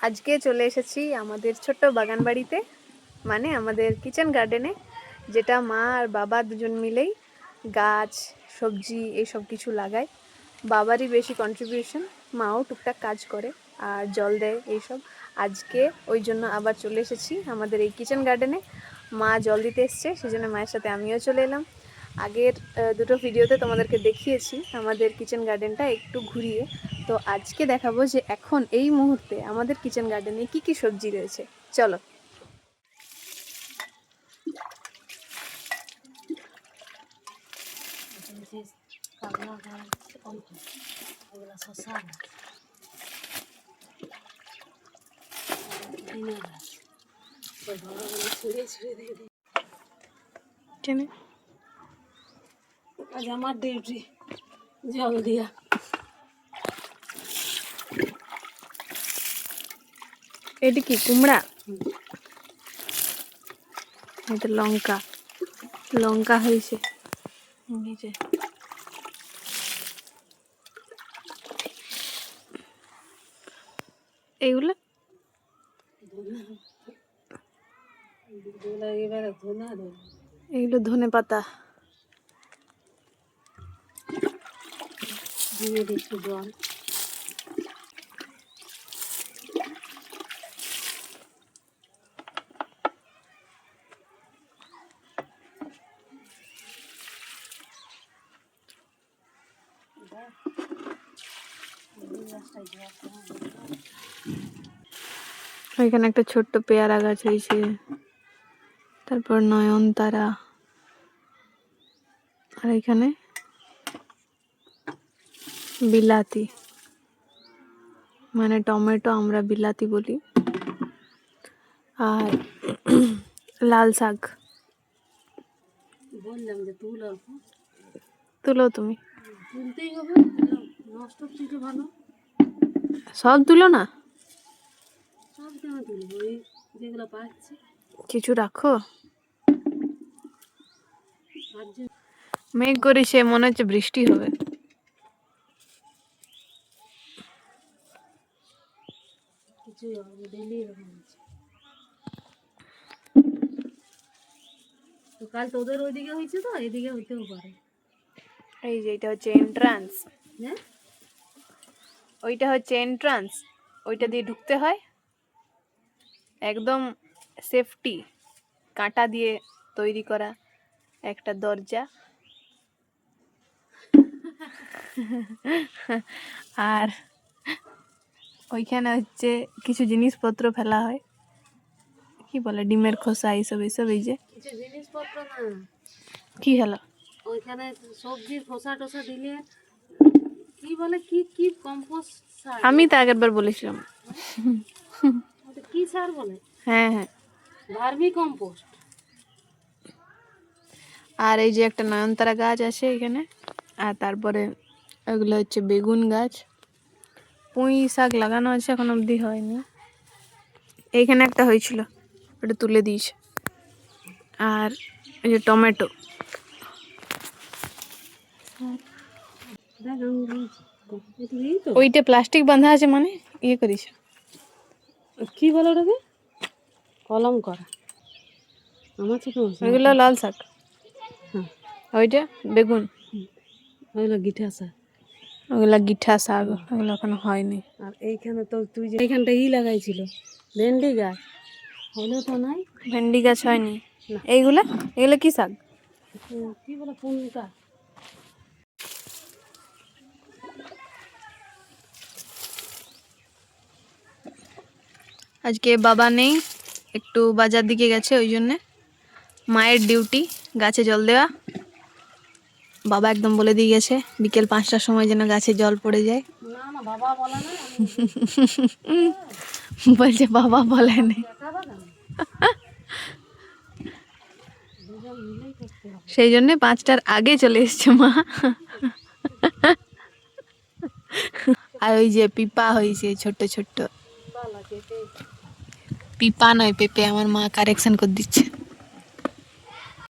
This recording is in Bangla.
আজকে চলে এসেছি আমাদের ছোট্ট বাগান বাড়িতে, মানে আমাদের কিচেন গার্ডেনে, যেটা মা আর বাবা দুজন মিলেই গাছ সবজি এইসব কিছু লাগায়। বাবারই বেশি কন্ট্রিবিউশন, মাও টুকটাক কাজ করে আর জল দেয় এইসব। আজকে ওই জন্য আবার চলে এসেছি আমাদের এই কিচেন গার্ডেনে। মা জল দিতে এসছে, সেই জন্য মায়ের সাথে আমিও চলে এলাম। আগের দুটো ভিডিওতে তোমাদেরকে দেখিয়েছি আমাদের কিচেন গার্ডেনটা একটু ঘুরিয়ে, তো আজকে দেখাবো যে এখন এই মুহূর্তে আমাদের কিচেন গার্ডেনে কি কি সবজি রয়েছে। চলো। আজ আমার ডিউটি জল দিয়া। এটি কি কুমড়া? এটা লঙ্কা, লঙ্কা হয়েছে নিচে। এইগুলো এগুলো ধনে পাতা। দিয়ে দিচ্ছি জল। এখানে একটা ছোট্ট পেয়ারা গাছ হয়েছে, তারপর নয়নতারা, আর এখানে বিলাতি, মানে টমেটো আমরা বিলাতি বলি, আর লাল শাক। বললাম যে তুলো তুমি, তুলতেই হবে, নষ্ট থেকে ভালো। সব তুলো না, সব কেন তুলবো? ওই যেগুলো পাচ্ছি কিছু রাখো। আর যে মেঘ করেছে, মনে হচ্ছে বৃষ্টি হবে। কিছুই হবে, ডেলি এরকম আছে। তো কাল তোদের ওইদিকে হয়েছে, তো এদিকে হইতেও পারে। এই যে এটা হচ্ছে এন্ট্রান্স, হ্যাঁ, ওইটা হচ্ছে এন্ট্রান্স, ওইটা দিয়ে ঢুকতে হয়। একদম সেফটি কাঁটা দিয়ে তৈরি করা একটা দরজা। আর ওইখানে হচ্ছে কিছু জিনিসপত্র ফেলা হয়, কি বলে ডিমের খোসা এইসব এইসব। এই যে কিছু জিনিসপত্র না, কি হলো, ওইখানে সবজির খোসা টোসা দিলে কি বলে, কি কি কম্পোস্ট সার, আমি তো আগের বার বলেছিলাম। ওটা কি সার বলে? হ্যাঁ হ্যাঁ। Vermi compost. আর এই যে একটা নয়নতারা গাছ আছে এখানে, আর তারপরে এগুলো হচ্ছে বেগুন গাছ, পুঁই শাক লাগানো আছে, এখন অবধি হয়নি। এইখানে একটা হয়েছিল, ওটা তুলে দিয়েছে। আর এই যে টমেটো, ওইটা প্লাস্টিক বাঁধা আছে, মানে ইয়ে করিস কি বলে ওটাকে? কলম করা। আমার ছোট ওইগুলো লাল শাক, হ্যাঁ, ওইটা বেগুন, ওইগুলো গিঠা শাক। ওগুলা গিঠা শাক, ওগুলো এখনো হয়নি। আর এইখানে তো তুই যে এইখানটা লাগাইছিল ভেন্ডি গাছ, হলো তো নাই। ভেন্ডি গাছ হয়নি। এইগুলা এগুলো কি শাক? কি বলে, পুনকা। আজকে বাবা নেই, একটু বাজার দিকে গেছে, ওই জন্যে মায়ের ডিউটি গাছে জল দেওয়া। বাবা একদম বলে দিয়ে গেছে বিকেল 5টার সময় যেন গাছে জল পড়ে যায়। না না, বাবা বলে না, বলছে বাবা বলে না, সেই জন্য 5টার আগে চলে এসছে মা। আর ওই যে পিপা হয়েছে ছোট্ট ছোট্ট, পিপা নয় পেঁপে, আমার মা কারেকশন করে দিচ্ছে।